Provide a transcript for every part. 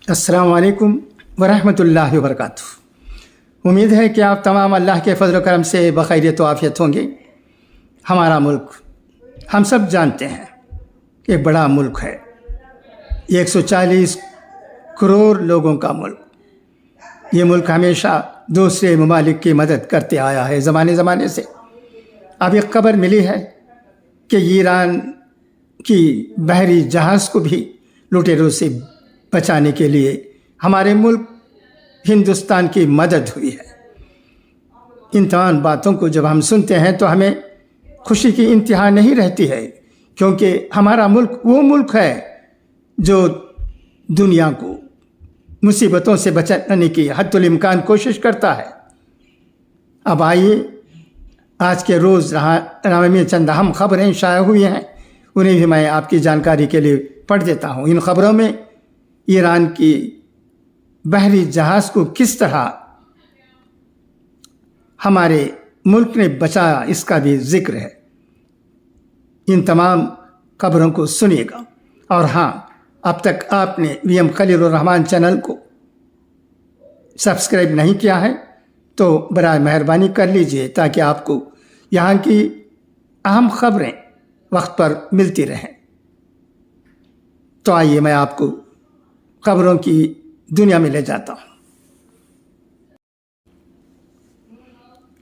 السلام علیکم ورحمۃ اللہ وبرکاتہ۔ امید ہے کہ آپ تمام اللہ کے فضل و کرم سے بخیریت و عافیت ہوں گے۔ ہمارا ملک ہم سب جانتے ہیں کہ ایک بڑا ملک ہے، 140 کروڑ لوگوں کا ملک۔ یہ ملک ہمیشہ دوسرے ممالک کی مدد کرتے آیا ہے زمانے سے۔ اب ایک خبر ملی ہے کہ ایران کی بحری جہاز کو بھی لٹیروں سے بچانے کے لیے ہمارے ملک ہندوستان کی مدد ہوئی ہے۔ ان تمام باتوں کو جب ہم سنتے ہیں تو ہمیں خوشی کی انتہا نہیں رہتی ہے، کیونکہ ہمارا ملک وہ ملک ہے جو دنیا کو مصیبتوں سے بچانے کی حد الامکان کوشش کرتا ہے۔ اب آئیے آج کے روز میں چند اہم خبریں شائع ہوئی ہیں، انہیں بھی میں آپ کی جانکاری کے لیے پڑھ دیتا ہوں۔ ان خبروں میں ایران کی بحری جہاز کو کس طرح ہمارے ملک نے بچایا، اس کا بھی ذکر ہے۔ ان تمام خبروں کو سنیے گا۔ اور ہاں، اب تک آپ نے وی ایم خلیل الرحمن چینل کو سبسکرائب نہیں کیا ہے تو برائے مہربانی کر لیجئے، تاکہ آپ کو یہاں کی اہم خبریں وقت پر ملتی رہیں۔ تو آئیے میں آپ کو خبروں کی دنیا میں لے جاتا ہوں۔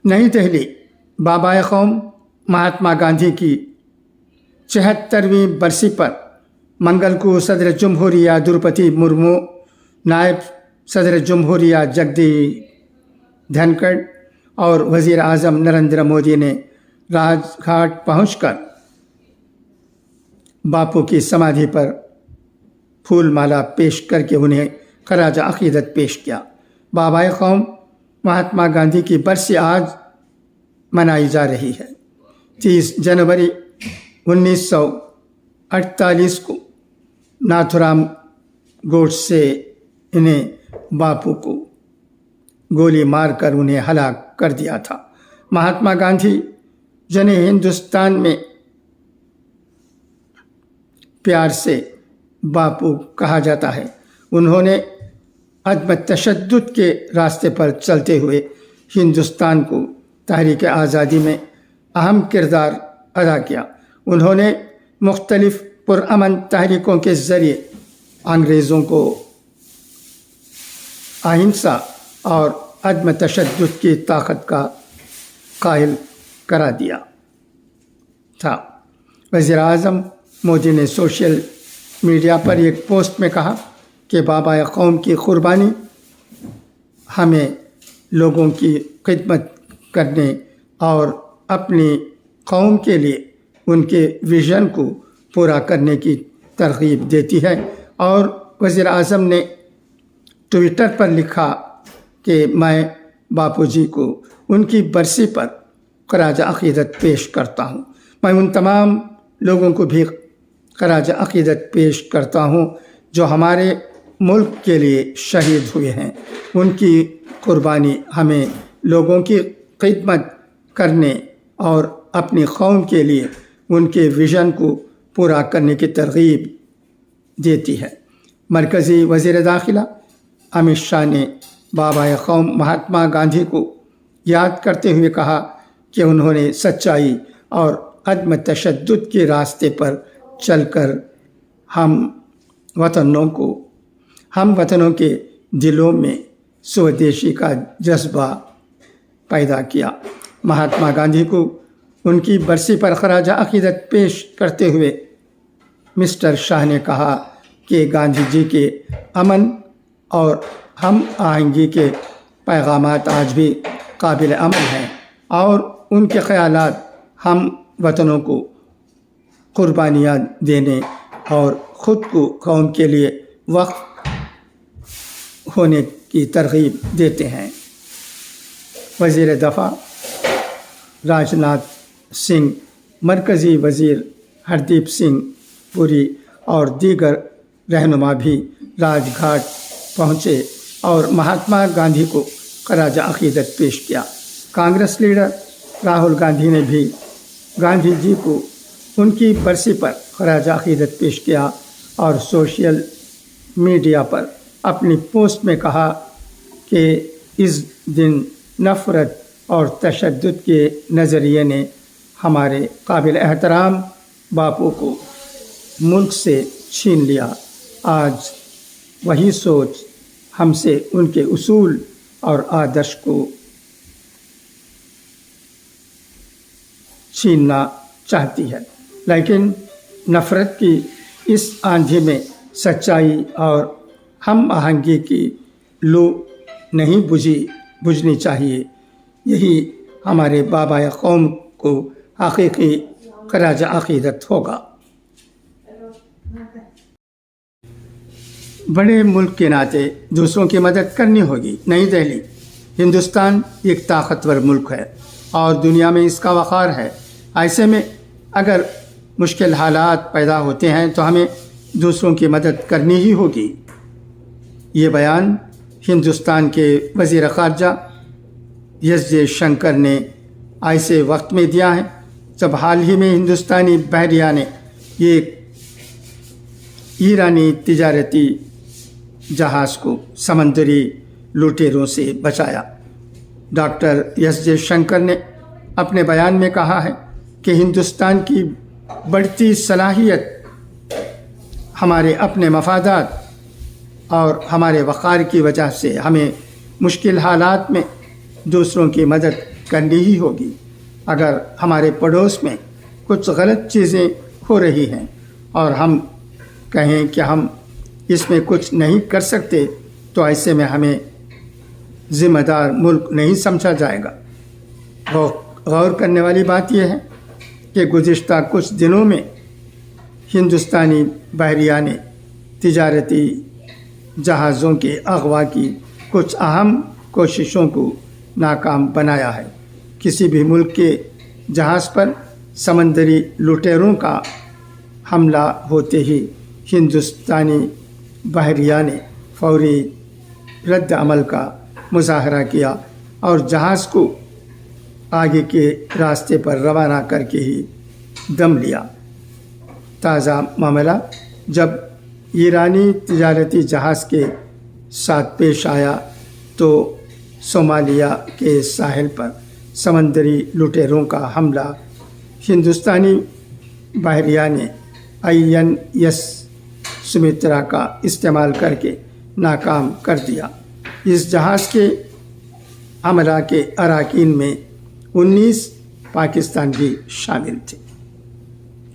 نئی دہلی، بابا قوم مہاتما گاندھی کی 74ویں برسی پر منگل کو صدر جمہوریہ دروپدی مرمو، نائب صدر جمہوریہ جگدیپ دھنکڑ اور وزیر اعظم نریندر مودی نے راج گھاٹ پہنچ کر باپو کی سمادھی پر پھول مالا پیش کر کے انہیں خراج عقیدت پیش کیا۔ بابا قوم مہاتما گاندھی کی برسی آج منائی جا رہی ہے۔ 30 جنوری 1948 کو ناتھورام گوڈسے نے باپو کو گولی مار کر انہیں ہلاک کر دیا تھا۔ مہاتما گاندھی، جنہیں ہندوستان میں پیار سے باپو کہا جاتا ہے، انہوں نے عدم تشدد کے راستے پر چلتے ہوئے ہندوستان کو تحریک آزادی میں اہم کردار ادا کیا۔ انہوں نے مختلف پرامن تحریکوں کے ذریعے انگریزوں کو اہنسا اور عدم تشدد کی طاقت کا قائل کرا دیا تھا۔ وزیر اعظم مودی نے سوشل میڈیا پر ایک پوسٹ میں کہا کہ بابا قوم کی قربانی ہمیں لوگوں کی خدمت کرنے اور اپنی قوم کے لیے ان کے ویژن کو پورا کرنے کی ترغیب دیتی ہے۔ اور وزیر اعظم نے ٹویٹر پر لکھا کہ میں باپو جی کو ان کی برسی پر خراج عقیدت پیش کرتا ہوں۔ میں ان تمام لوگوں کو بھی خراج عقیدت پیش کرتا ہوں جو ہمارے ملک کے لیے شہید ہوئے ہیں۔ ان کی قربانی ہمیں لوگوں کی خدمت کرنے اور اپنی قوم کے لیے ان کے ویژن کو پورا کرنے کی ترغیب دیتی ہے۔ مرکزی وزیر داخلہ امت شاہ نے بابا قوم مہاتما گاندھی کو یاد کرتے ہوئے کہا کہ انہوں نے سچائی اور عدم تشدد کے راستے پر چل کر ہم وطنوں کے دلوں میں سودیشی کا جذبہ پیدا کیا۔ مہاتما گاندھی کو ان کی برسی پر خراج عقیدت پیش کرتے ہوئے مسٹر شاہ نے کہا کہ گاندھی جی کے امن اور ہم آہنگی کے پیغامات آج بھی قابل عمل ہیں، اور ان کے خیالات ہم وطنوں کو قربانیاں دینے اور خود کو قوم کے لیے وقف ہونے کی ترغیب دیتے ہیں۔ وزیر دفاع راجناتھ سنگھ، مرکزی وزیر ہردیپ سنگھ پوری اور دیگر رہنما بھی راج گھاٹ پہنچے اور مہاتما گاندھی کو خراج عقیدت پیش کیا۔ کانگریس لیڈر راہل گاندھی نے بھی گاندھی جی کو ان کی برسی پر خراج عقیدت پیش کیا اور سوشل میڈیا پر اپنی پوسٹ میں کہا کہ اس دن نفرت اور تشدد کے نظریے نے ہمارے قابل احترام باپو کو ملک سے چھین لیا۔ آج وہی سوچ ہم سے ان کے اصول اور آدرش کو چھیننا چاہتی ہے، لیکن نفرت کی اس آندھی میں سچائی اور ہم آہنگی کی لو نہیں بجھنی چاہیے۔ یہی ہمارے بابا قوم کو حقیقی خراج عقیدت ہوگا۔ بڑے ملک کے ناطے دوسروں کی مدد کرنی ہوگی۔ نئی دہلی۔ ہندوستان ایک طاقتور ملک ہے اور دنیا میں اس کا وقار ہے۔ ایسے میں اگر مشکل حالات پیدا ہوتے ہیں تو ہمیں دوسروں کی مدد کرنی ہی ہوگی۔ یہ بیان ہندوستان کے وزیر خارجہ ایس جے شنکر نے ایسے وقت میں دیا ہے جب حال ہی میں ہندوستانی بحریہ نے ایک ایرانی تجارتی جہاز کو سمندری لوٹیروں سے بچایا۔ ڈاکٹر ایس جے شنکر نے اپنے بیان میں کہا ہے کہ ہندوستان کی بڑھتی صلاحیت ہمارے اپنے مفادات اور ہمارے وقار کی وجہ سے ہمیں مشکل حالات میں دوسروں کی مدد کرنی ہی ہوگی۔ اگر ہمارے پڑوس میں کچھ غلط چیزیں ہو رہی ہیں اور ہم کہیں کہ ہم اس میں کچھ نہیں کر سکتے تو ایسے میں ہمیں ذمہ دار ملک نہیں سمجھا جائے گا۔ غور کرنے والی بات یہ ہے کہ گزشتہ کچھ دنوں میں ہندوستانی بحریہ نے تجارتی جہازوں کے اغوا کی کچھ اہم کوششوں کو ناکام بنایا ہے۔ کسی بھی ملک کے جہاز پر سمندری لٹیروں کا حملہ ہوتے ہی ہندوستانی بحریہ نے فوری رد عمل کا مظاہرہ کیا اور جہاز کو آگے کے راستے پر روانہ کر کے ہی دم لیا۔ تازہ معاملہ جب ایرانی تجارتی جہاز کے ساتھ پیش آیا تو صومالیہ کے ساحل پر سمندری لٹیروں کا حملہ ہندوستانی بحریہ نے INS سمترا کا استعمال کر کے ناکام کر دیا۔ اس جہاز کے عملہ کے اراکین میں 19 پاکستان بھی شامل تھے۔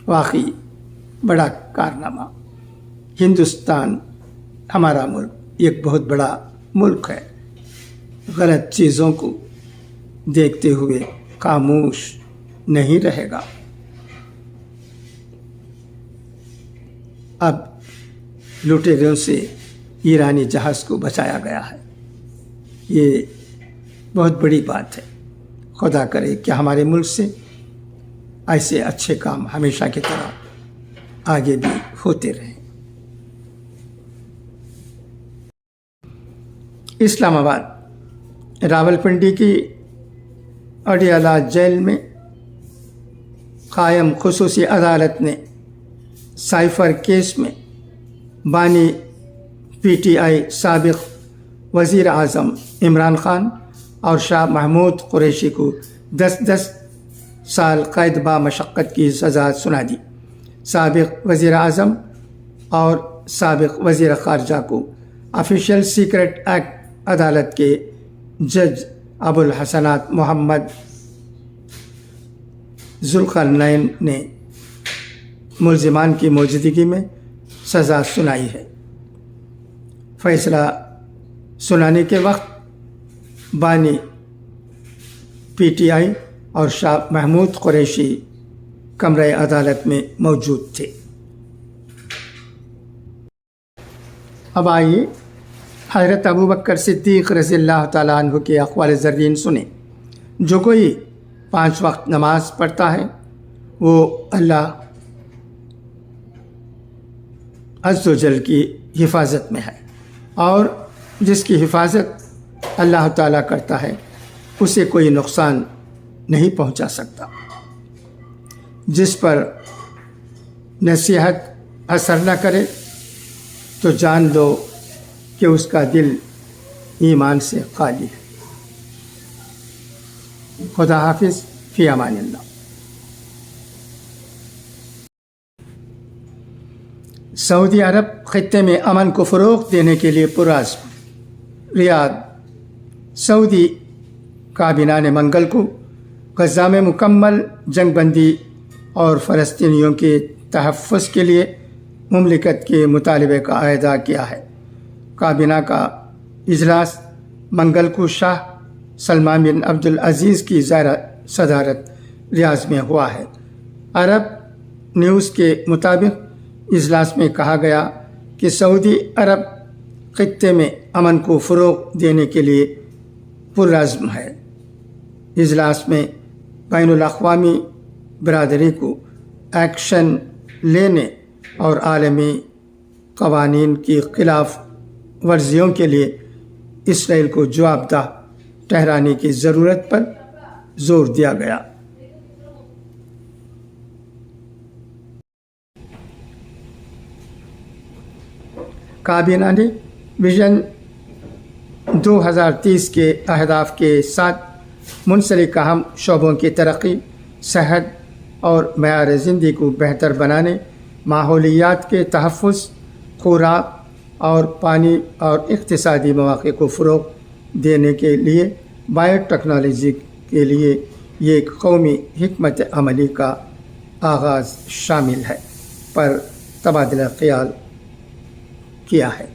واقعی بڑا کارنامہ۔ ہندوستان ہمارا ملک ایک بہت بڑا ملک ہے، غلط چیزوں کو دیکھتے ہوئے خاموش نہیں رہے گا۔ اب لٹیروں سے ایرانی جہاز کو بچایا گیا ہے، یہ بہت بڑی بات ہے۔ خدا کرے کہ ہمارے ملک سے ایسے اچھے کام ہمیشہ کی طرح آگے بھی ہوتے رہیں۔ اسلام آباد۔ راولپنڈی کی اڈیالہ جیل میں قائم خصوصی عدالت نے سائفر کیس میں بانی PTI سابق وزیر اعظم عمران خان اور شاہ محمود قریشی کو 10 سال قید با مشقت کی سزا سنا دی۔ سابق وزیر اعظم اور سابق وزیر خارجہ کو آفیشیل سیکرٹ ایکٹ عدالت کے جج ابو الحسنات محمد ذوالقرنین نے ملزمان کی موجودگی میں سزا سنائی ہے۔ فیصلہ سنانے کے وقت بانی PTI اور شاہ محمود قریشی کمرہ عدالت میں موجود تھے۔ اب آئیے حضرت ابوبکر صدیق رضی اللہ تعالیٰ عنہ کے اقوال زرین سنیں۔ جو کوئی 5 وقت نماز پڑھتا ہے وہ اللہ عز و جل کی حفاظت میں ہے، اور جس کی حفاظت اللہ تعالیٰ کرتا ہے اسے کوئی نقصان نہیں پہنچا سکتا۔ جس پر نصیحت اثر نہ کرے تو جان لو کہ اس کا دل ایمان سے خالی ہے۔ خدا حافظ، فی امان اللہ۔ سعودی عرب خطے میں امن کو فروغ دینے کے لیے پرعزم۔ ریاض۔ سعودی کابینہ نے منگل کو غزہ میں مکمل جنگ بندی اور فلسطینیوں کے تحفظ کے لیے مملکت کے مطالبے کا اعادہ کیا ہے۔ کابینہ کا اجلاس منگل کو شاہ سلمان بن عبدالعزیز کی صدارت ریاض میں ہوا ہے۔ عرب نیوز کے مطابق اجلاس میں کہا گیا کہ سعودی عرب خطے میں امن کو فروغ دینے کے لیے پرعزم ہے۔ اجلاس میں بین الاقوامی برادری کو ایکشن لینے اور عالمی قوانین کی خلاف ورزیوں کے لیے اسرائیل کو جواب دہ ٹھہرانے کی ضرورت پر زور دیا گیا۔ کابینہ نے ویژن 2030 کے اہداف کے ساتھ منسلک اہم شعبوں کی ترقی، صحت اور معیار زندگی کو بہتر بنانے، ماحولیات کے تحفظ، خوراک اور پانی اور اقتصادی مواقع کو فروغ دینے کے لیے بایو ٹیکنالوجی کے لیے ایک قومی حکمت عملی کا آغاز شامل ہے پر تبادلہ خیال کیا ہے۔